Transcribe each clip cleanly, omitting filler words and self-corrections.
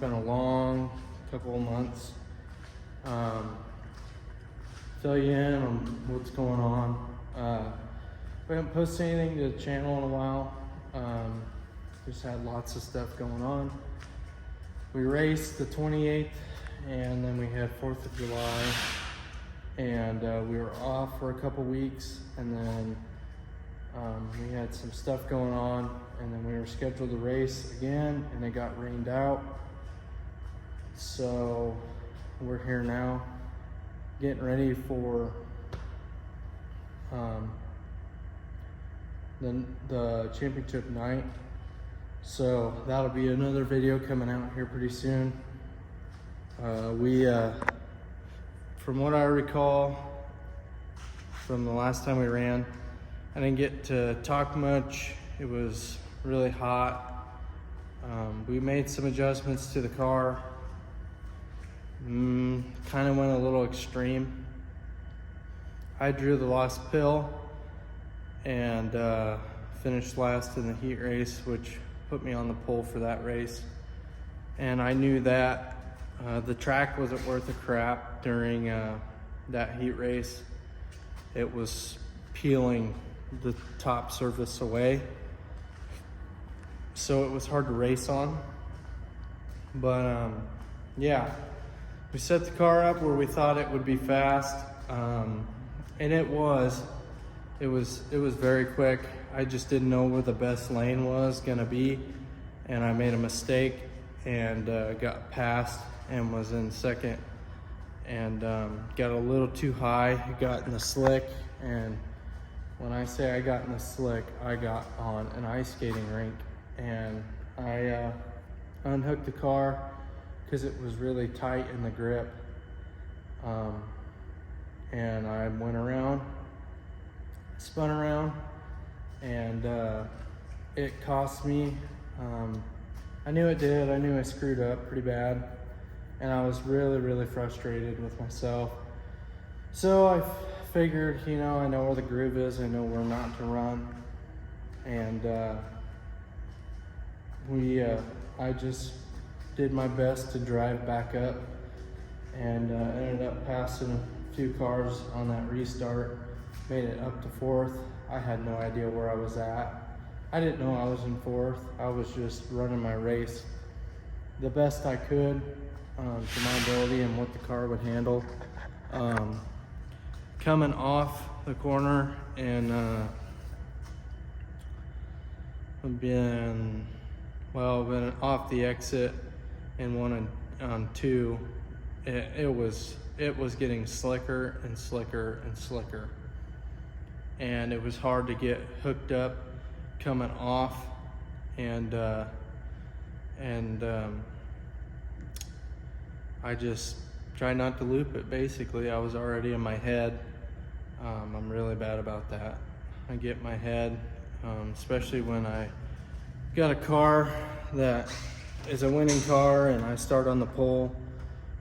been a long couple of months. Fill you in on what's going on. We haven't posted anything to the channel in a while. Just had lots of stuff going on. We raced the 28th, and then we had 4th of July, and we were off for a couple weeks, and then we had some stuff going on, and then we were scheduled to race again, and it got rained out. So we're here now, getting ready for the championship night. So that'll be another video coming out here pretty soon. From what I recall from the last time we ran, I didn't get to talk much. It was really hot. We made some adjustments to the car. Kind of went a little extreme. I drew the last pill and finished last in the heat race, which put me on the pole for that race. And I knew that the track wasn't worth a crap during that heat race. It was peeling the top surface away, so it was hard to race on. But yeah, we set the car up where we thought it would be fast, and it was very quick. I just didn't know where the best lane was gonna be, and I made a mistake and got passed and was in second, and got a little too high, got in the slick. And when I say I got in the slick, I got on an ice skating rink, and I unhooked the car because it was really tight in the grip, and I went around, spun around, and it cost me. I knew it did. I knew I screwed up pretty bad, and I was really frustrated with myself. So I figured, I know where the groove is, I know where not to run, and I just did my best to drive back up, and ended up passing a few cars on that restart, made it up to 4th. I had no idea where I was at. I didn't know I was in 4th. I was just running my race the best I could to my ability and what the car would handle. Coming off the corner and been off the exit and one on 2, it was getting slicker and slicker and slicker, and it was hard to get hooked up coming off, and I just tried not to loop it. Basically, I was already in my head. I'm really bad about that. I get my head, especially when I got a car that is a winning car and I start on the pole,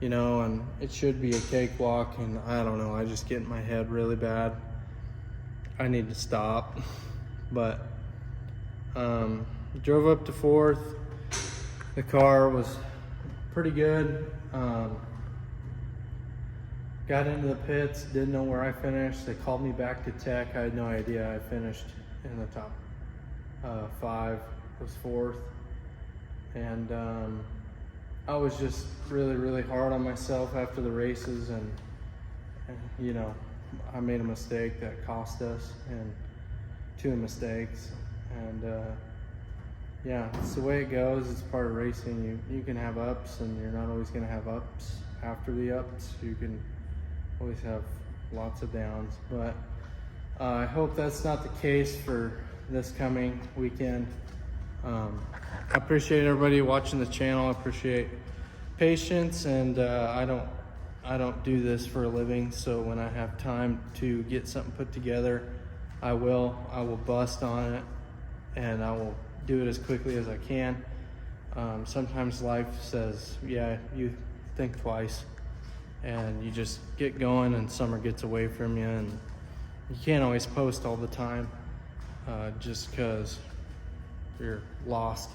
and it should be a cakewalk, and I don't know, I just get in my head really bad. I need to stop. But drove up to 4th. The car was pretty good. Got into the pits, didn't know where I finished. They called me back to tech. I had no idea I finished in the top 5, was 4th. And I was just really hard on myself after the races, and I made a mistake that cost us, and 2 mistakes. And yeah, it's the way it goes. It's part of racing. You can have ups, and you're not always going to have ups after the ups. You can always have lots of downs, but I hope that's not the case for this coming weekend. I appreciate everybody watching the channel. I appreciate patience, and I don't do this for a living, so when I have time to get something put together, I will bust on it, and I will do it as quickly as I can. Sometimes life says, yeah, you think twice, and you just get going, and summer gets away from you, and you can't always post all the time just because you're lost.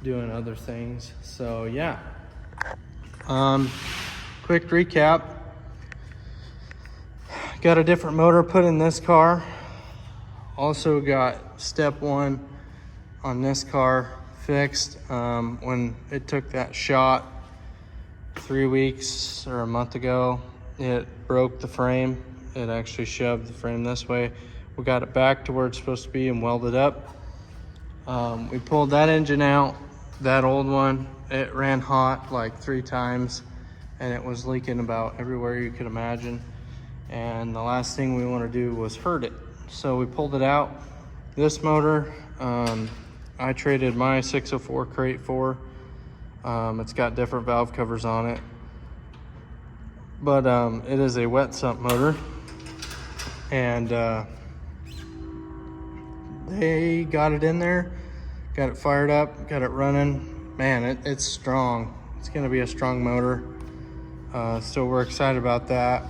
doing other things. So yeah, quick recap. Got a different motor put in this car. Also got step 1 on this car fixed. When it took that shot 3 weeks or a month ago, it broke the frame. It actually shoved the frame this way. We got it back to where it's supposed to be and welded up. We pulled that engine out, that old one. It ran hot like 3 times and it was leaking about everywhere you could imagine. And the last thing we want to do was hurt it. So we pulled it out. This motor, I traded my 604 crate for. It's got different valve covers on it. But it is a wet sump motor. And they got it in there, got it fired up, got it running. Man, it's strong. It's gonna be a strong motor. So we're excited about that.